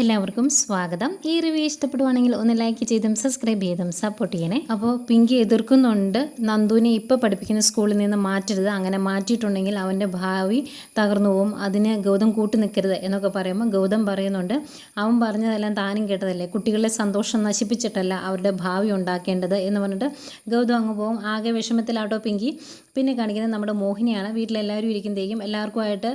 എല്ലാവർക്കും സ്വാഗതം. ഈ റിവ്യൂ ഇഷ്ടപ്പെടുവാണെങ്കിൽ ഒന്ന് ലൈക്ക് ചെയ്തും സബ്സ്ക്രൈബ് ചെയ്തും സപ്പോർട്ട് ചെയ്യണേ. അപ്പോൾ പിങ്കി എതിർക്കുന്നുണ്ട്, നന്ദുവിനെ ഇപ്പോൾ പഠിപ്പിക്കുന്ന സ്കൂളിൽ നിന്ന് മാറ്റരുത്, അങ്ങനെ മാറ്റിയിട്ടുണ്ടെങ്കിൽ അവൻ്റെ ഭാവി തകർന്നു പോവും, അതിന് ഗൗതം കൂട്ടു നിൽക്കരുത് എന്നൊക്കെ പറയുമ്പോൾ ഗൗതം പറയുന്നുണ്ട്, അവൻ പറഞ്ഞതെല്ലാം താനും കേട്ടതല്ലേ, കുട്ടികളുടെ സന്തോഷം നശിപ്പിച്ചിട്ടല്ല അവരുടെ ഭാവി ഉണ്ടാക്കേണ്ടത് എന്ന് പറഞ്ഞിട്ട് ഗൗതം അങ്ങ് പോകും. ആകെ വിഷമത്തിലാട്ടോ പിങ്കി. പിന്നെ കാണിക്കുന്നത് നമ്മുടെ മോഹിനിയാണ്. വീട്ടിലെല്ലാവരും ഇരിക്കുന്നതേക്കും എല്ലാവർക്കുമായിട്ട്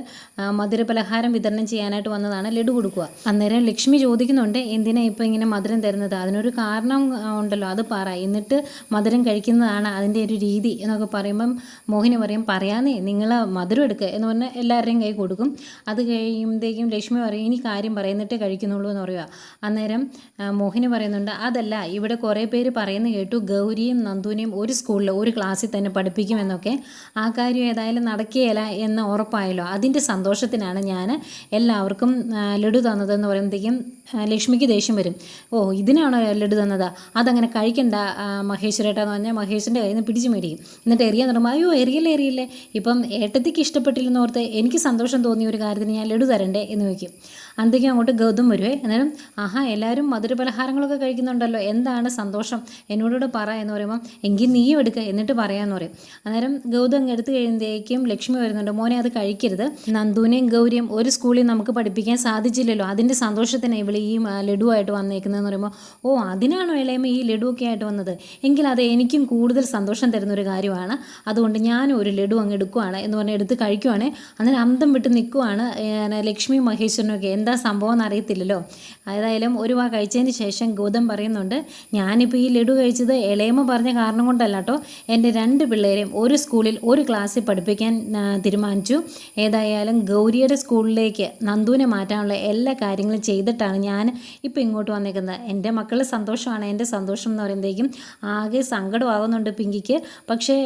മധുരപലഹാരം വിതരണം ചെയ്യാനായിട്ട് വന്നതാണ്, ലഡു കൊടുക്കുക. അന്നേരം ലക്ഷ്മി ചോദിക്കുന്നുണ്ട്, എന്തിനാ ഇപ്പോൾ ഇങ്ങനെ മധുരം തരുന്നത്, അതിനൊരു കാരണം ഉണ്ടല്ലോ, അത് പറ, എന്നിട്ട് മധുരം കഴിക്കുന്നതാണ് അതിൻ്റെ ഒരു രീതി എന്നൊക്കെ പറയുമ്പം മോഹിനി പറയും, പറയാന്നേ, നിങ്ങൾ മധുരം എടുക്കുക എന്ന് പറഞ്ഞാൽ എല്ലാവരുടെയും കൈ കൊടുക്കും. അത് കഴിയുമ്പോഴത്തേക്കും ലക്ഷ്മി പറയും, ഇനി കാര്യം പറയുന്നിട്ട് കഴിക്കുന്നുള്ളൂ എന്ന് പറയുക. അന്നേരം മോഹിനി പറയുന്നുണ്ട്, അതല്ല, ഇവിടെ കുറേ പേര് പറയുന്നത് കേട്ടു ഗൗരിയും നന്ദുവിനെയും ഒരു സ്കൂളിൽ ഒരു ക്ലാസ്സിൽ തന്നെ പഠിപ്പിക്കുമെന്നൊക്കെ. ആ കാര്യം ഏതായാലും നടക്കുകയില്ല എന്ന് ഉറപ്പായല്ലോ, അതിൻ്റെ സന്തോഷത്തിനാണ് ഞാൻ എല്ലാവർക്കും ലഡു തന്നതെന്ന് പറയുമ്പോഴത്തേക്കും ലക്ഷ്മിക്ക് ദേഷ്യം വരും. ഓ, ഇതിനാണോ ലഡു തന്നത്, അതങ്ങനെ കഴിക്കണ്ട മഹേശ്വരേട്ടാന്ന് പറഞ്ഞാൽ മഹേഷിൻ്റെ കയ്യിൽ നിന്ന് പിടിച്ച് മേടിക്കും. എന്നിട്ട് എറിയാൻ തുടങ്ങുമ്പോൾ, അയ്യോ എറിയല്ലേ, ഇപ്പം ഏട്ടത്തിക്ക് ഇഷ്ടപ്പെട്ടില്ലെന്ന് ഓർത്ത് എനിക്ക് സന്തോഷം തോന്നിയ ഒരു കാര്യത്തിന് ഞാൻ ലഡു തരണ്ടേ എന്ന് വയ്ക്കും. അന്തിക്കും അങ്ങോട്ട് ഗൗതം വരുവേ. അന്നേരം ആഹാ, എല്ലാവരും മധുരപലഹാരങ്ങളൊക്കെ കഴിക്കുന്നുണ്ടല്ലോ, എന്താണ് സന്തോഷം, എന്നോടൂടെ പറ എന്ന് പറയുമ്പം, എങ്കിൽ നീയും എടുക്കുക എന്നിട്ട് പറയാമെന്ന് പറയും. അന്നേരം ഗൗതം അങ്ങ് എടുത്ത് കഴിയുമ്പോഴേക്കും ലക്ഷ്മി വരുന്നുണ്ട്, മോനെ അത് കഴിക്കരുത്, നന്ദുവിനെയും ഗൗരിയും ഒരു സ്കൂളിൽ നമുക്ക് പഠിപ്പിക്കാൻ സാധിച്ചില്ലല്ലോ, അതിൻ്റെ സന്തോഷത്തിന് ഇവള് ഈ ലഡുവായിട്ട് വന്നേക്കുന്നതെന്ന് പറയുമ്പോൾ, ഓ അതിനാണോ ഇളയമ ഈ ലഡുവൊക്കെ ആയിട്ട് വന്നത്, എങ്കിൽ അത് എനിക്കും കൂടുതൽ സന്തോഷം തരുന്നൊരു കാര്യമാണ്, അതുകൊണ്ട് ഞാനും ഒരു ലഡു അങ്ങ് എടുക്കുവാണ് എന്ന് പറഞ്ഞ് എടുത്ത് കഴിക്കുവാണ്. അന്നേരം അന്തം വിട്ട് നിൽക്കുവാണ് ലക്ഷ്മി മഹേശ്വരനൊക്കെ, എന്താ സംഭവം എന്നറിയത്തില്ലല്ലോ. ഏതായാലും ഒരു വാ കഴിച്ചതിന് ശേഷം ഗൗതം പറയുന്നുണ്ട്, ഞാനിപ്പോൾ ഈ ലഡു കഴിച്ചത് ഇളയമ പറഞ്ഞ കാരണം കൊണ്ടല്ല കേട്ടോ, എൻ്റെ 2 പിള്ളേരെയും ഒരു സ്കൂളിൽ ഒരു ക്ലാസ്സിൽ പഠിപ്പിക്കാൻ തീരുമാനിച്ചു. ഏതായാലും ഗൗരിയുടെ സ്കൂളിലേക്ക് നന്ദുവിനെ മാറ്റാനുള്ള എല്ലാ കാര്യങ്ങളും ചെയ്തിട്ടാണ് ഞാൻ ഇപ്പോൾ ഇങ്ങോട്ട് വന്നേക്കുന്നത്. എൻ്റെ മക്കളുടെ സന്തോഷമാണ് എൻ്റെ സന്തോഷം എന്ന് പറയുമ്പോഴേക്കും ആകെ സങ്കടമാകുന്നുണ്ട് പിങ്കിക്ക്. പക്ഷേ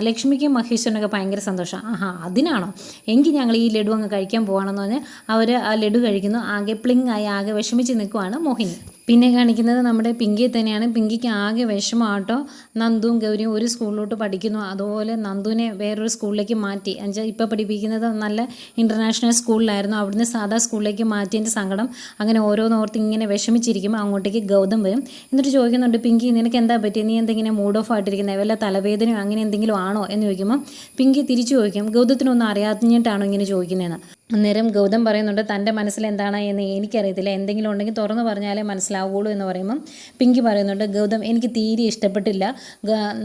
ലക്ഷ്മിക്കും മഹേശ്വരനൊക്കെ ഭയങ്കര സന്തോഷം. ആഹാ, അതിനാണോ, എങ്കിൽ ഞങ്ങൾ ഈ ലഡു അങ്ങ് കഴിക്കാൻ പോകണമെന്ന് പറഞ്ഞ് അവർ ആ ലഡു കഴിക്കുന്നു. ആകെ പ്ലിങ് ആയി ആകെ വിഷമിച്ച് നിൽക്കുവാണ് മോഹിനി. പിന്നെ കാണിക്കുന്നത് നമ്മുടെ പിങ്കിയെ തന്നെയാണ്. പിങ്കിക്ക് ആകെ വിഷമമാട്ടോ, നന്ദുവും ഗൗരിയും ഒരു സ്കൂളിലോട്ട് പഠിക്കുന്നു, അതുപോലെ നന്ദുവിനെ വേറൊരു സ്കൂളിലേക്ക് മാറ്റി. എന്നുവെച്ചാൽ ഇപ്പോൾ പഠിപ്പിക്കുന്നത് നല്ല ഇൻ്റർനാഷണൽ സ്കൂളിലായിരുന്നു, അവിടുന്ന് സാധാ സ്കൂളിലേക്ക് മാറ്റിയതിൻ്റെ സങ്കടം. അങ്ങനെ ഓരോന്നോർത്ത് ഇങ്ങനെ വിഷമിച്ചിരിക്കുമ്പോൾ അങ്ങോട്ടേക്ക് ഗൗതം വരും. എന്നിട്ട് ചോദിക്കുന്നുണ്ട്, പിങ്കി നിനക്ക് എന്താ പറ്റി, നീ എന്തെങ്കിലും മൂഡ് ഓഫ് ആയിട്ടിരിക്കുന്നത്, വല്ല തലവേദനയോ അങ്ങനെ എന്തെങ്കിലും ആണോ എന്ന് ചോദിക്കുമ്പോൾ പിങ്കി തിരിച്ചു ചോദിക്കും, ഗൗതത്തിനൊന്നും അറിയാഞ്ഞിട്ടാണോ ഇങ്ങനെ ചോദിക്കുന്നതെന്ന്. അന്നേരം ഗൗതം പറയുന്നുണ്ട്, തൻ്റെ മനസ്സിൽ എന്താണ് എന്ന് എനിക്കറിയത്തില്ല, എന്തെങ്കിലും ഉണ്ടെങ്കിൽ തുറന്നു പറഞ്ഞാലേ മനസ്സിലാവുള്ളൂ എന്ന് പറയുമ്പം പിങ്കി പറയുന്നുണ്ട്, ഗൗതം എനിക്ക് തീരെ ഇഷ്ടപ്പെട്ടില്ല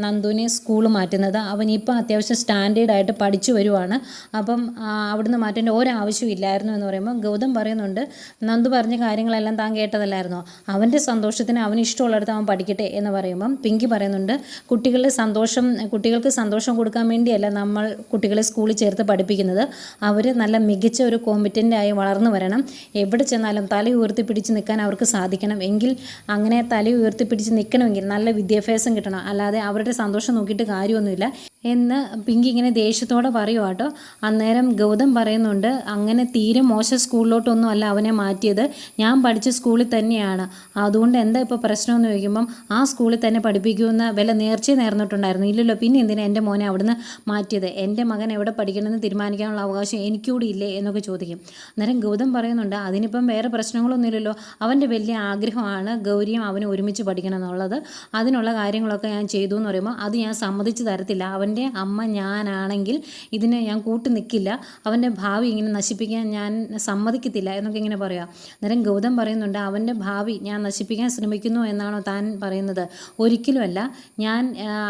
നന്ദുവിനെ സ്കൂൾ മാറ്റുന്നത്, അവൻ ഇപ്പോൾ അത്യാവശ്യം സ്റ്റാൻഡേർഡായിട്ട് പഠിച്ചു വരുവാണ്, അപ്പം അവിടുന്ന് മാറ്റേണ്ട ഒരാവശ്യവും ഇല്ലായിരുന്നു എന്ന് പറയുമ്പോൾ ഗൗതം പറയുന്നുണ്ട്, നന്ദു പറഞ്ഞ കാര്യങ്ങളെല്ലാം താൻ കേട്ടതല്ലായിരുന്നോ, അവൻ്റെ സന്തോഷത്തിന് അവന് ഇഷ്ടമുള്ളിടത്ത് അവൻ പഠിക്കട്ടെ എന്ന് പറയുമ്പം പിങ്കി പറയുന്നുണ്ട്, കുട്ടികൾക്ക് സന്തോഷം കൊടുക്കാൻ വേണ്ടിയല്ല നമ്മൾ കുട്ടികളെ സ്കൂളിൽ ചേർത്ത് പഠിപ്പിക്കുന്നത്, അവർ നല്ല മികച്ച ഒരു കോമ്പറ്റൻ്റായി വളർന്നു വരണം, എവിടെ ചെന്നാലും തല ഉയർത്തിപ്പിടിച്ച് നിൽക്കാൻ അവർക്ക് സാധിക്കണം, എങ്കിൽ അങ്ങനെ തല ഉയർത്തിപ്പിടിച്ച് നിൽക്കണമെങ്കിൽ നല്ല വിദ്യാഭ്യാസം കിട്ടണം, അല്ലാതെ അവരുടെ സന്തോഷം നോക്കിയിട്ട് കാര്യമൊന്നുമില്ല എന്ന് പിങ്കി ഇങ്ങനെ ദേഷ്യത്തോടെ പറയുക കേട്ടോ. അന്നേരം ഗൗതം പറയുന്നുണ്ട്, അങ്ങനെ തീരെ മോശം സ്കൂളിലോട്ടൊന്നും അല്ല അവനെ മാറ്റിയത്, ഞാൻ പഠിച്ച സ്കൂളിൽ തന്നെയാണ്, അതുകൊണ്ട് എന്താ ഇപ്പോൾ പ്രശ്നമെന്ന് ചോദിക്കുമ്പം ആ സ്കൂളിൽ തന്നെ പഠിപ്പിക്കുമെന്ന് വല്ല നേർച്ച നേർന്നിട്ടുണ്ടായിരുന്നു, ഇല്ലല്ലോ, പിന്നെ എന്തിനാ എൻ്റെ മോനെ അവിടുന്ന് മാറ്റിയത്, എൻ്റെ മകൻ എവിടെ പഠിക്കണമെന്ന് തീരുമാനിക്കാനുള്ള അവകാശം എനിക്കൂടി ഇല്ലേ എന്നൊക്കെ ചോദിക്കും. അന്നേരം ഗൗതം പറയുന്നുണ്ട്, അതിനിപ്പം വേറെ പ്രശ്നങ്ങളൊന്നുമില്ലല്ലോ, അവൻ്റെ വലിയ ആഗ്രഹമാണ് ഗൗരിയും അവനും ഒരുമിച്ച് പഠിക്കണം എന്നുള്ളത്, അതിനുള്ള കാര്യങ്ങളൊക്കെ ഞാൻ ചെയ്തു എന്ന് പറയുമ്പോൾ അത് ഞാൻ സമ്മതിച്ച് തരത്തില്ല, അവൻ്റെ അമ്മ ഞാനാണെങ്കിൽ ഇതിന് ഞാൻ കൂട്ടു നിൽക്കില്ല, അവൻ്റെ ഭാവി ഇങ്ങനെ നശിപ്പിക്കാൻ ഞാൻ സമ്മതിക്കത്തില്ല എന്നൊക്കെ ഇങ്ങനെ പറയാം. അന്നേരം ഗൗതം പറയുന്നുണ്ട്, അവൻ്റെ ഭാവി ഞാൻ നശിപ്പിക്കാൻ ശ്രമിക്കുന്നു എന്നാണോ താൻ പറയുന്നത്, ഒരിക്കലുമല്ല, ഞാൻ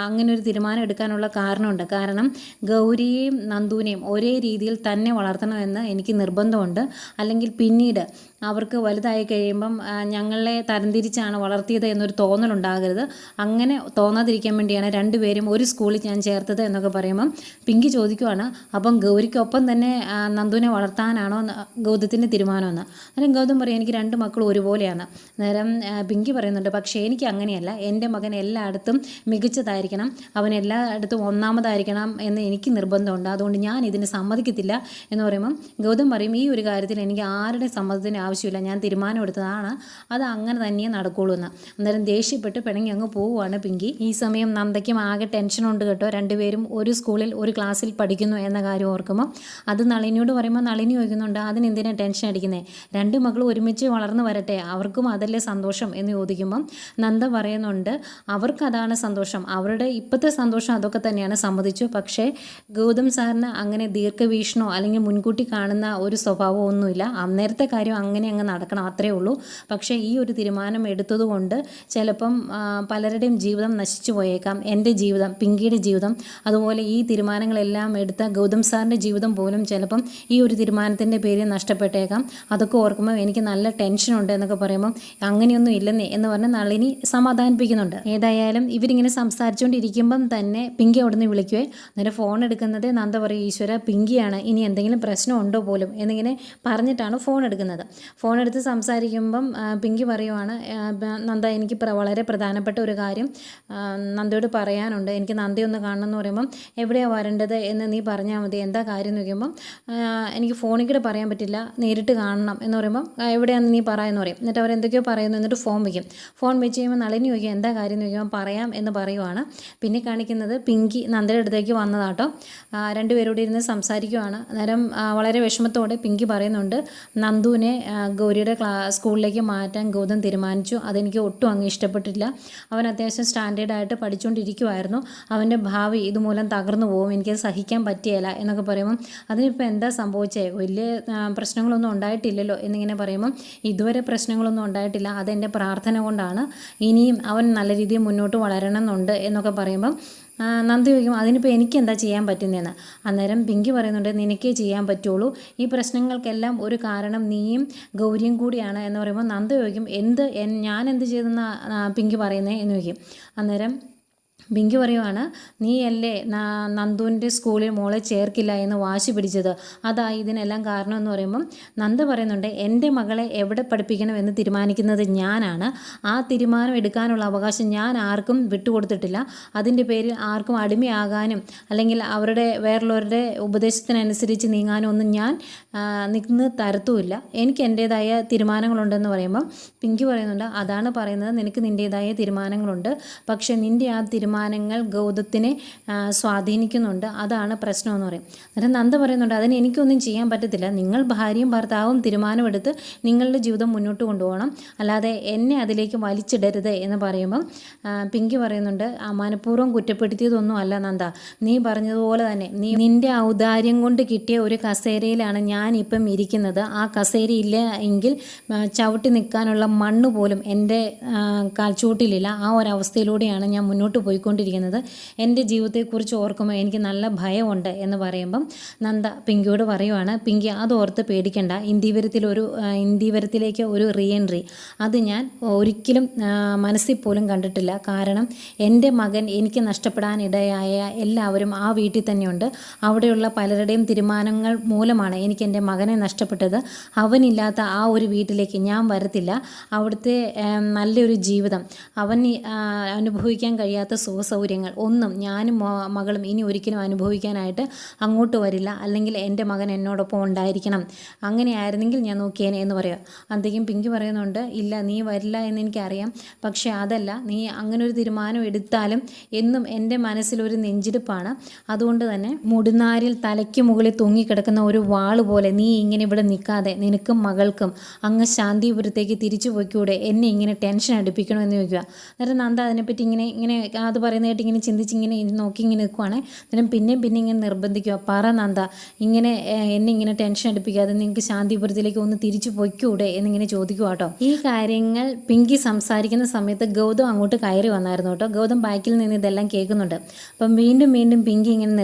അങ്ങനെ ഒരു തീരുമാനം എടുക്കാനുള്ള കാരണമുണ്ട്, കാരണം ഗൗരിയെയും നന്ദുവിനെയും ഒരേ രീതിയിൽ തന്നെ വളർത്തണമെന്ന് എനിക്ക് നിർബന്ധമുണ്ട്, അല്ലെങ്കിൽ പിന്നീട് അവർക്ക് വലുതായി കഴിയുമ്പം ഞങ്ങളെ തരംതിരിച്ചാണ് വളർത്തിയത് എന്നൊരു തോന്നലുണ്ടാകരുത്, അങ്ങനെ തോന്നാതിരിക്കാൻ വേണ്ടിയാണ് 2 പേരും ഒരു സ്കൂളിൽ ഞാൻ ചേർത്തത് എന്നൊക്കെ പറയുമ്പം പിങ്കി ചോദിക്കുവാണ്, അപ്പം ഗൗരിക്കൊപ്പം തന്നെ നന്ദുവിനെ വളർത്താനാണോ ഗൗതത്തിൻ്റെ തീരുമാനമെന്ന്. അന്നേരം ഗൗതം പറയും, എനിക്ക് 2 മക്കളും ഒരുപോലെയാണ്. അന്നേരം പിങ്കി പറയുന്നുണ്ട്, പക്ഷേ എനിക്ക് അങ്ങനെയല്ല, എൻ്റെ മകൻ എല്ലായിടത്തും മികച്ചതായിരിക്കണം, അവൻ എല്ലായിടത്തും ഒന്നാമതായിരിക്കണം എന്ന് എനിക്ക് നിർബന്ധമുണ്ട്, അതുകൊണ്ട് ഞാൻ ഇതിന് സമ്മതിക്കത്തില്ല എന്ന് പറയുമ്പം ഗൗതം പറയും, ഈ ഒരു കാര്യത്തിൽ എനിക്ക് ആരുടെ സമ്മതത്തിന് ആവശ്യമില്ല, ഞാൻ തീരുമാനം എടുത്തതാണ്, അത് അങ്ങനെ തന്നെ നടക്കുള്ളൂ എന്ന്. അന്നേരം ദേഷ്യപ്പെട്ട് പിണങ്ങി അങ്ങ് പോവുകയാണ് പിങ്കി. ഈ സമയം നന്ദയ്ക്കും ആകെ ടെൻഷനുണ്ട് കേട്ടോ, 2 രണ്ടുപേരും ഒരു സ്കൂളിൽ ഒരു ക്ലാസ്സിൽ പഠിക്കുന്നു എന്ന കാര്യം ഓർക്കുമ്പോൾ അത് നളിനിയോട് പറയുമ്പോൾ നളിനി ചോദിക്കുന്നുണ്ട് അതിനെന്തിനാണ് ടെൻഷൻ അടിക്കുന്നത്, രണ്ട് മക്കളും ഒരുമിച്ച് വളർന്നു വരട്ടെ, അവർക്കും അതല്ലേ സന്തോഷം എന്ന് ചോദിക്കുമ്പം നന്ദ പറയുന്നുണ്ട് അവർക്കതാണ് സന്തോഷം, അവരുടെ ഇപ്പോഴത്തെ സന്തോഷം അതൊക്കെ തന്നെയാണ്, സമ്മതിച്ചു. പക്ഷേ ഗൗതം സാറിന് അങ്ങനെ ദീർഘവീക്ഷണോ അല്ലെങ്കിൽ മുൻകൂട്ടി കാണുന്ന ഒരു സ്വഭാവമോ ഒന്നുമില്ല, അന്നേരത്തെ കാര്യം അങ്ങനെ അങ്ങ് നടക്കണം, അത്രേ ഉള്ളൂ. പക്ഷേ ഈ ഒരു തീരുമാനം എടുത്തതുകൊണ്ട് ചിലപ്പം പലരുടെയും ജീവിതം നശിച്ചു പോയേക്കാം, എൻ്റെ ജീവിതം, പിങ്കിയുടെ ജീവിതം, അതുപോലെ ഈ തീരുമാനങ്ങളെല്ലാം എടുത്ത ഗൗതം സാറിൻ്റെ ജീവിതം പോലും ചിലപ്പം ഈ ഒരു തീരുമാനത്തിൻ്റെ പേരിൽ നഷ്ടപ്പെട്ടേക്കാം. അതൊക്കെ ഓർക്കുമ്പോൾ എനിക്ക് നല്ല ടെൻഷനുണ്ട് എന്നൊക്കെ പറയുമ്പം അങ്ങനെയൊന്നും ഇല്ലെന്നേ എന്ന് പറഞ്ഞ് നളിനി സമാധാനിപ്പിക്കുന്നുണ്ട്. ഏതായാലും ഇവരിങ്ങനെ സംസാരിച്ചുകൊണ്ടിരിക്കുമ്പം തന്നെ പിങ്കി അവിടെ നിന്ന് വിളിക്കുവേ. അന്നേരം ഫോൺ എടുക്കുന്നത് നന്ദ പറയും ഈശ്വര പിങ്കിയാണ്, ഇനി എന്തെങ്കിലും പ്രശ്നം ഉണ്ടോ പോലും എന്നിങ്ങനെ പറഞ്ഞിട്ടാണ് ഫോൺ എടുക്കുന്നത്. ഫോൺ എടുത്ത് സംസാരിക്കുമ്പം പിങ്കി പറയുവാണ് നന്ദ എനിക്ക് വളരെ പ്രധാനപ്പെട്ട ഒരു കാര്യം നന്ദയോട് പറയാനുണ്ട്, എനിക്ക് നന്ദയൊന്ന് കാണണം എന്ന് പറയുമ്പം എവിടെയാണ് വരേണ്ടത് എന്ന് നീ പറഞ്ഞാൽ മതി, എന്താ കാര്യം എന്ന് ചോദിക്കുമ്പം എനിക്ക് ഫോണിൽ കൂടെ പറയാൻ പറ്റില്ല, നേരിട്ട് കാണണം എന്ന് പറയുമ്പം എവിടെയാണെന്ന് നീ പറയാമെന്ന് പറയും. എന്നിട്ട് അവർ എന്തൊക്കെയോ പറയുന്നു, എന്നിട്ട് ഫോൺ വയ്ക്കും. ഫോൺ വെച്ച് കഴിയുമ്പോൾ നളിനി ചോദിക്കും എന്താ കാര്യം എന്ന് ചോദിക്കുമ്പോൾ പറയാം എന്ന് പറയുവാണ്. പിന്നെ കാണിക്കുന്നത് പിങ്കി നന്ദയുടെ അടുത്തേക്ക് വന്നതാട്ടോ. രണ്ടുപേരോട് ഇരുന്ന് സംസാരിക്കുവാണ്. അന്നേരം വളരെ വിഷമത്തോടെ പിങ്കി പറയുന്നുണ്ട് നന്ദുവിനെ ഗൗരിയുടെ സ്കൂളിലേക്ക് മാറ്റാൻ ഗൗതം തീരുമാനിച്ചു, അതെനിക്ക് ഒട്ടും അങ്ങ് ഇഷ്ടപ്പെട്ടില്ല, അവൻ അത്യാവശ്യം സ്റ്റാൻഡേർഡായിട്ട് പഠിച്ചുകൊണ്ടിരിക്കുമായിരുന്നു, അവൻ്റെ ഭാവി ഇതുമൂലം തകർന്നു പോകും, എനിക്കത് സഹിക്കാൻ പറ്റിയല്ല എന്നൊക്കെ പറയുമ്പം അതിനിപ്പോൾ എന്താ സംഭവിച്ചേ, വലിയ പ്രശ്നങ്ങളൊന്നും ഉണ്ടായിട്ടില്ലല്ലോ എന്നിങ്ങനെ പറയുമ്പം ഇതുവരെ പ്രശ്നങ്ങളൊന്നും ഉണ്ടായിട്ടില്ല, അതെൻ്റെ പ്രാർത്ഥന കൊണ്ടാണ്, ഇനിയും അവൻ നല്ല രീതിയിൽ മുന്നോട്ട് വളരണം എന്നുണ്ട് എന്നൊക്കെ പറയുമ്പം നന്ദി ചോദിക്കും അതിനിപ്പോൾ എനിക്ക് എന്താ ചെയ്യാൻ പറ്റുന്നതെന്ന്. അന്നേരം പിങ്കി പറയുന്നുണ്ട് നിനക്കേ ചെയ്യാൻ പറ്റുള്ളൂ, ഈ പ്രശ്നങ്ങൾക്കെല്ലാം ഒരു കാരണം നീയും ഗൗരിയും കൂടിയാണ് എന്ന് പറയുമ്പോൾ നന്ദി ചോദിക്കും ഞാൻ എന്ത് ചെയ്തെന്നാണ് പിങ്കി പറയുന്നത് എന്ന് ചോദിക്കും. അന്നേരം പിങ്കി പറയുവാണ് നീയല്ലേ നന്ദുവിൻ്റെ സ്കൂളിൽ മോളെ ചേർക്കില്ല എന്ന് വാശി പിടിച്ചത്, അതായി ഇതിനെല്ലാം കാരണം എന്ന് പറയുമ്പം നന്ദ പറയുന്നുണ്ട് എൻ്റെ മകളെ എവിടെ പഠിപ്പിക്കണമെന്ന് തീരുമാനിക്കുന്നത് ഞാനാണ്, ആ തീരുമാനം എടുക്കാനുള്ള അവകാശം ഞാൻ ആർക്കും വിട്ടുകൊടുത്തിട്ടില്ല, അതിൻ്റെ പേരിൽ ആർക്കും അടിമയാകാനും അല്ലെങ്കിൽ അവരുടെ വേറുള്ളവരുടെ ഉപദേശത്തിനനുസരിച്ച് നീങ്ങാനും ഒന്നും ഞാൻ നിന്ന് തരത്തുമില്ല, എനിക്ക് എൻ്റേതായ തീരുമാനങ്ങളുണ്ടെന്ന് പറയുമ്പം പിങ്കി പറയുന്നുണ്ട് അതാണ് പറയുന്നത് നിനക്ക് നിൻ്റേതായ തീരുമാനങ്ങളുണ്ട്, പക്ഷേ നിൻ്റെ ആ തീരുമാനങ്ങൾ ഗൗതത്തിനെ സ്വാധീനിക്കുന്നുണ്ട്, അതാണ് പ്രശ്നമെന്ന് പറയും. അന്നേരം നന്ദ പറയുന്നുണ്ട് അതിന് എനിക്കൊന്നും ചെയ്യാൻ പറ്റത്തില്ല, നിങ്ങൾ ഭാര്യയും ഭർത്താവും തീരുമാനമെടുത്ത് നിങ്ങളുടെ ജീവിതം മുന്നോട്ട് കൊണ്ടുപോകണം, അല്ലാതെ എന്നെ അതിലേക്ക് വലിച്ചിടരുത് എന്ന് പറയുമ്പം പിങ്കി പറയുന്നുണ്ട് മനഃപൂർവ്വം കുറ്റപ്പെടുത്തിയതൊന്നും അല്ല നന്ദ, നീ പറഞ്ഞതുപോലെ തന്നെ നിൻ്റെ ഔദാര്യം കൊണ്ട് കിട്ടിയ ഒരു കസേരയിലാണ് ഞാനിപ്പം ഇരിക്കുന്നത്, ആ കസേരയില്ല എങ്കിൽ ചവിട്ടി നിൽക്കാനുള്ള മണ്ണ് പോലും എൻ്റെ കാൽച്ചുവട്ടിലില്ല, ആ ഒരവസ്ഥയിലൂടെയാണ് ഞാൻ മുന്നോട്ട് പോയിക്കൊണ്ടിരിക്കുന്നത്, എൻ്റെ ജീവിതത്തെക്കുറിച്ച് ഓർക്കുമ്പോൾ എനിക്ക് നല്ല ഭയമുണ്ട് എന്ന് പറയുമ്പം നന്ദ പിങ്കിയോട് പറയുവാണ് പിങ്കി അതോർത്ത് പേടിക്കണ്ട, ഇന്ത്യവരത്തിലേക്ക് ഒരു റീ എൻട്രി അത് ഞാൻ ഒരിക്കലും മനസ്സിൽ പോലും കണ്ടിട്ടില്ല, കാരണം എൻ്റെ മകൻ എനിക്ക് നഷ്ടപ്പെടാനിടയായ എല്ലാവരും ആ വീട്ടിൽ തന്നെയുണ്ട്, അവിടെയുള്ള പലരുടെയും തീരുമാനങ്ങൾ മൂലമാണ് എനിക്ക് എൻ്റെ മകനെ നഷ്ടപ്പെട്ടത്, അവനില്ലാത്ത ആ ഒരു വീട്ടിലേക്ക് ഞാൻ വരത്തില്ല, അവിടുത്തെ നല്ലൊരു ജീവിതം അവൻ അനുഭവിക്കാൻ കഴിയാത്ത സുഖസൗകര്യങ്ങൾ ഒന്നും ഞാനും മകളും ഇനി ഒരിക്കലും അനുഭവിക്കാനായിട്ട് അങ്ങോട്ട് വരില്ല, അല്ലെങ്കിൽ എൻ്റെ മകൻ എന്നോടൊപ്പം ഉണ്ടായിരിക്കണം, അങ്ങനെയായിരുന്നെങ്കിൽ ഞാൻ നോക്കിയേനെ എന്ന് പറയുക. അന്തേക്കും പിങ്കി പറയുന്നുണ്ട് ഇല്ല നീ വരില്ല എന്ന് എനിക്കറിയാം, പക്ഷേ അതല്ല നീ അങ്ങനെ ഒരു തീരുമാനം എടുത്താലും എന്നും എൻ്റെ മനസ്സിലൊരു നെഞ്ചിടിപ്പാണ്, അതുകൊണ്ട് തന്നെ മുടിനാരിൽ തലയ്ക്ക് മുകളിൽ തൂങ്ങിക്കിടക്കുന്ന ഒരു വാള് പോലെ നീ ഇങ്ങനെ ഇവിടെ നിൽക്കാതെ നിനക്കും മകൾക്കും അങ്ങ് ശാന്തിപുരത്തേക്ക് തിരിച്ചു പോയിക്കൂടെ, എന്നെ ഇങ്ങനെ ടെൻഷൻ അടുപ്പിക്കണമെന്ന് ചോദിക്കുക. അന്നേരം നന്ദ അതിനെപ്പറ്റി ഇങ്ങനെ അത് പറയുന്നതായിട്ട് ഇങ്ങനെ ചിന്തിച്ചിങ്ങനെ നോക്കി ഇങ്ങനെ നിൽക്കുവാണ്. അന്നേരം പിന്നെ ഇങ്ങനെ നിർബന്ധിക്കുക പറ നന്ദ ഇങ്ങനെ എന്നെ ഇങ്ങനെ ടെൻഷൻ അടുപ്പിക്കാതെ നിങ്ങൾക്ക് ശാന്തിപുരത്തിലേക്ക് ഒന്ന് തിരിച്ചു പോയിക്കൂടെ എന്നിങ്ങനെ ചോദിക്കുക കേട്ടോ. ഈ കാര്യങ്ങൾ പിങ്കി സംസാരിക്കുന്ന സമയത്ത് ഗൗതം അങ്ങോട്ട് കയറി വന്നായിരുന്നു കേട്ടോ. ഗൗതം ബാക്കിൽ നിന്ന് ഇതെല്ലാം കേൾക്കുന്നുണ്ട്. അപ്പം വീണ്ടും പിങ്കി ഇങ്ങനെ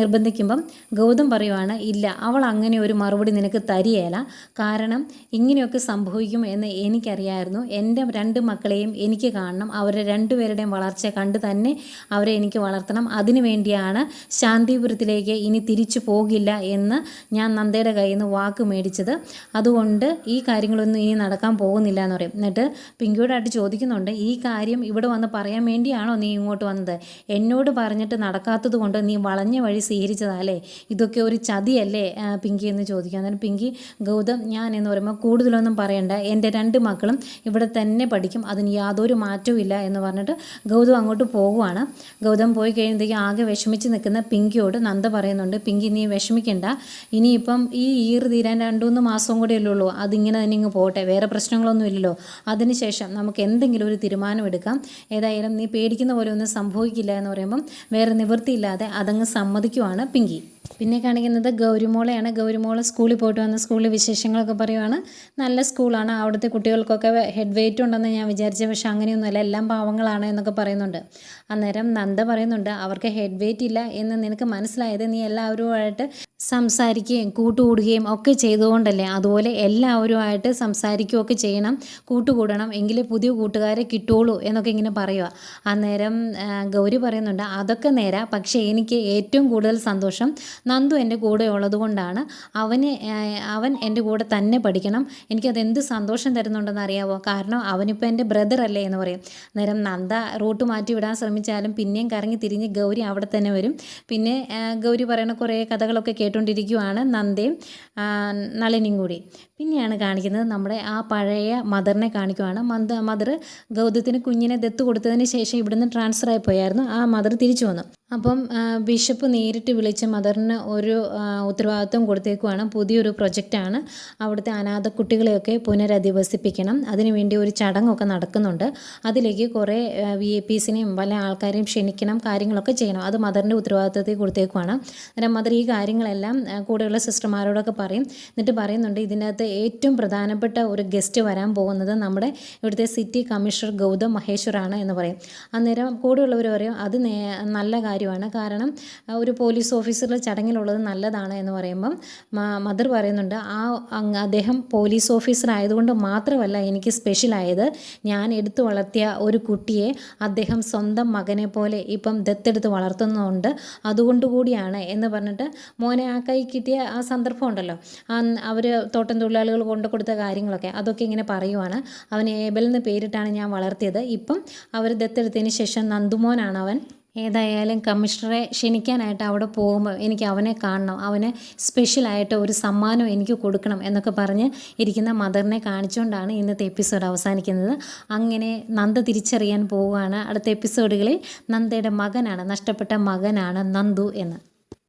നിർബന്ധിക്കുമ്പം ഗൗതം പറയുവാണ് ഇല്ല അവൾ അങ്ങനെ ഒരു മറുപടി നിനക്ക് തരികയില്ല, കാരണം ഇങ്ങനെയൊക്കെ സംഭവിക്കും എന്ന് എനിക്കറിയായിരുന്നു, എൻ്റെ രണ്ട് മക്കളെയും എനിക്ക് കാണണം, അവരുടെ രണ്ടുപേരുടെയും വളർച്ച കണ്ട് തന്നെ അവരെ എനിക്ക് വളർത്തണം, അതിനു വേണ്ടിയാണ് ശാന്തിപുരത്തിലേക്ക് ഇനി തിരിച്ചു പോകില്ല എന്ന് ഞാൻ നന്ദയുടെ കയ്യിൽ നിന്ന് വാക്ക് മേടിച്ചത്, അതുകൊണ്ട് ഈ കാര്യങ്ങളൊന്നും ഇനി നടക്കാൻ പോകുന്നില്ല എന്ന് പറയും. എന്നിട്ട് പിങ്കിയോടായിട്ട് ചോദിക്കുന്നുണ്ട് ഈ കാര്യം ഇവിടെ വന്ന് പറയാൻ വേണ്ടിയാണോ നീ ഇങ്ങോട്ട് വന്നത്, എന്നോട് പറഞ്ഞിട്ട് നടക്കാത്തത് കൊണ്ട് നീ വളഞ്ഞ വഴി സ്വീകരിച്ചതല്ലേ, ഇതൊക്കെ ഒരു ചതിയല്ലേ പിങ്കി എന്ന് ചോദിക്കുക. അന്നേരം പിങ്കി ഗൗതം ഞാൻ എന്ന് പറയുമ്പോൾ കൂടുതലൊന്നും പറയണ്ട, എൻ്റെ രണ്ട് മക്കളും ഇവിടെ തന്നെ പഠിക്കും, അതിന് യാതൊരു മാറ്റവും ഇല്ല എന്ന് പറഞ്ഞിട്ട് ഗൗതം ഗൗതം അങ്ങോട്ട് പോകുവാണ്. ഗൗതം പോയി കഴിയുമ്പോഴത്തേക്കും ആകെ വിഷമിച്ച് നിൽക്കുന്ന പിങ്കിയോട് നന്ദ പറയുന്നുണ്ട്, പിങ്കി നീ വിഷമിക്കണ്ട, ഇനിയിപ്പം ഈ ഈർ തീരാൻ 2-3 മാസം കൂടെ ഉള്ളൂ, അതിങ്ങനെ തന്നെ ഇങ്ങ് പോട്ടെ, വേറെ പ്രശ്നങ്ങളൊന്നും ഇല്ലല്ലോ, അതിനുശേഷം നമുക്ക് എന്തെങ്കിലും ഒരു തീരുമാനം എടുക്കാം, ഏതായാലും നീ പേടിക്കുന്ന പോലെ ഒന്നും സംഭവിക്കില്ല എന്ന് പറയുമ്പം വേറെ നിവൃത്തിയില്ലാതെ അതങ്ങ് സമ്മതിക്കുവാണ് പിങ്കി. പിന്നെ കാണിക്കുന്നത് ഗൗരിമോളെയാണ്. ഗൗരിമോള് സ്കൂളിൽ പോയിട്ട് വന്ന് സ്കൂളിൽ വിശേഷങ്ങളൊക്കെ പറയുവാണ്. നല്ല സ്കൂളാണ്, അവിടുത്തെ കുട്ടികൾക്കൊക്കെ ഹെഡ് വെയിറ്റ് ഉണ്ടെന്ന് ഞാൻ വിചാരിച്ചത്, പക്ഷേ അങ്ങനെയൊന്നുമല്ല, എല്ലാം പാവങ്ങളാണ് എന്നൊക്കെ പറയുന്നുണ്ട്. അന്നേരം നന്ദ പറയുന്നുണ്ട്, അവർക്ക് ഹെഡ് വെയിറ്റ് ഇല്ല എന്ന് നിനക്ക് മനസ്സിലായത് നീ എല്ലാവരുമായിട്ട് സംസാരിക്കുകയും കൂട്ടുകൂടുകയും ഒക്കെ ചെയ്തുകൊണ്ടല്ലേ, അതുപോലെ എല്ലാവരുമായിട്ട് സംസാരിക്കുകയൊക്കെ ചെയ്യണം, കൂട്ടുകൂടണം, എങ്കിലേ പുതിയ കൂട്ടുകാരെ കിട്ടുള്ളൂ എന്നൊക്കെ ഇങ്ങനെ പറയുക. അന്നേരം ഗൗരി പറയുന്നുണ്ട്, അതൊക്കെ നേരാ, പക്ഷേ എനിക്ക് ഏറ്റവും കൂടുതൽ സന്തോഷം നന്ദു എൻ്റെ കൂടെ ഉള്ളത് കൊണ്ടാണ്, അവൻ എൻ്റെ കൂടെ തന്നെ പഠിക്കണം, എനിക്കതെന്ത് സന്തോഷം തരുന്നുണ്ടെന്ന് അറിയാമോ, കാരണം അവനിപ്പോൾ എൻ്റെ ബ്രദർ അല്ലേ എന്ന് പറയും. അന്നേരം നന്ദ റൂട്ട് മാറ്റി വിടാൻ ശ്രമിച്ചാലും പിന്നെയും കറങ്ങി തിരിഞ്ഞ് ഗൗരി അവിടെ തന്നെ വരും. പിന്നെ ഗൗരി പറയുന്ന കുറേ കഥകളൊക്കെ കേട്ടുകൊണ്ടിരിക്കുകയാണ് നന്ദയും നളിനിയും കൂടി. പിന്നെയാണ് കാണിക്കുന്നത് നമ്മുടെ ആ പഴയ മദറിനെ കാണിക്കുവാണ്. മദർ ഗൗതത്തിന് കുഞ്ഞിനെ ദത്ത് കൊടുത്തതിന് ശേഷം ഇവിടുന്ന് ട്രാൻസ്ഫർ ആയി പോയായിരുന്നു. ആ മദർ തിരിച്ചു വന്നു. അപ്പം ബിഷപ്പ് നേരിട്ട് വിളിച്ച് മദറിന് ഒരു ഉത്തരവാദിത്വം കൊടുത്തേക്കുവാണ്. പുതിയൊരു പ്രൊജക്റ്റാണ്, അവിടുത്തെ അനാഥ കുട്ടികളെയൊക്കെ പുനരധിവസിപ്പിക്കണം, അതിനുവേണ്ടി ഒരു ചടങ്ങൊക്കെ നടക്കുന്നുണ്ട്, അതിലേക്ക് കുറേ VIPസിനെയും പല ആൾക്കാരെയും ക്ഷണിക്കണം, കാര്യങ്ങളൊക്കെ ചെയ്യണം, അത് മദറിൻ്റെ ഉത്തരവാദിത്വത്തിൽ കൊടുത്തേക്കുവാണ്. അന്നേരം മദർ ഈ കാര്യങ്ങളെല്ലാം കൂടെയുള്ള സിസ്റ്റർമാരോടൊക്കെ പറയും. എന്നിട്ട് പറയുന്നുണ്ട്, ഇതിൻ്റെ അകത്ത് ഏറ്റവും പ്രധാനപ്പെട്ട ഒരു ഗസ്റ്റ് വരാൻ പോകുന്നത് നമ്മുടെ ഇവിടുത്തെ സിറ്റി കമ്മീഷണർ ഗൗതം മഹേശ്വറാണ് എന്ന് പറയും. അന്നേരം കൂടെയുള്ളവർ പറയും, അത് നല്ല കാര്യമാണ്, കാരണം ഒരു പോലീസ് ഓഫീസറുടെ ചടങ്ങിലുള്ളത് നല്ലതാണ് എന്ന് പറയുമ്പം മദർ പറയുന്നുണ്ട്, അദ്ദേഹം പോലീസ് ഓഫീസർ ആയതുകൊണ്ട് മാത്രമല്ല എനിക്ക് സ്പെഷ്യലായത്, ഞാൻ എടുത്തു വളർത്തിയ ഒരു കുട്ടിയെ അദ്ദേഹം സ്വന്തം മകനെ പോലെ ഇപ്പം ദത്തെടുത്ത് വളർത്തുന്നുണ്ട്, അതുകൊണ്ടുകൂടിയാണ് എന്ന് പറഞ്ഞിട്ട് മോനെ ആ കൈ കിട്ടിയ ആ സന്ദർഭം ഉണ്ടല്ലോ, അവർ തോട്ടം തൊഴിലാളികൾ കൊണ്ടു കൊടുത്ത കാര്യങ്ങളൊക്കെ അതൊക്കെ ഇങ്ങനെ പറയുവാണ്. അവന് ഏബൽ എന്ന് പേരിട്ടാണ് ഞാൻ വളർത്തിയത്, ഇപ്പം അവർ ദത്തെടുത്തതിന് ശേഷം നന്ദുമോനാണ് അവൻ. ഏതായാലും കമ്മീഷണറെ ക്ഷണിക്കാനായിട്ട് അവിടെ പോകുമ്പോൾ എനിക്ക് അവനെ കാണണം, അവന് സ്പെഷ്യലായിട്ട് ഒരു സമ്മാനം എനിക്ക് കൊടുക്കണം എന്നൊക്കെ പറഞ്ഞ് ഇരിക്കുന്ന മദറിനെ കാണിച്ചുകൊണ്ടാണ് ഇന്നത്തെ എപ്പിസോഡ് അവസാനിക്കുന്നത്. അങ്ങനെ നന്ദ തിരിച്ചറിയാൻ പോവുകയാണ് അടുത്ത എപ്പിസോഡുകളിൽ നന്ദയുടെ മകനാണ്, നഷ്ടപ്പെട്ട മകനാണ് നന്ദു എന്ന്.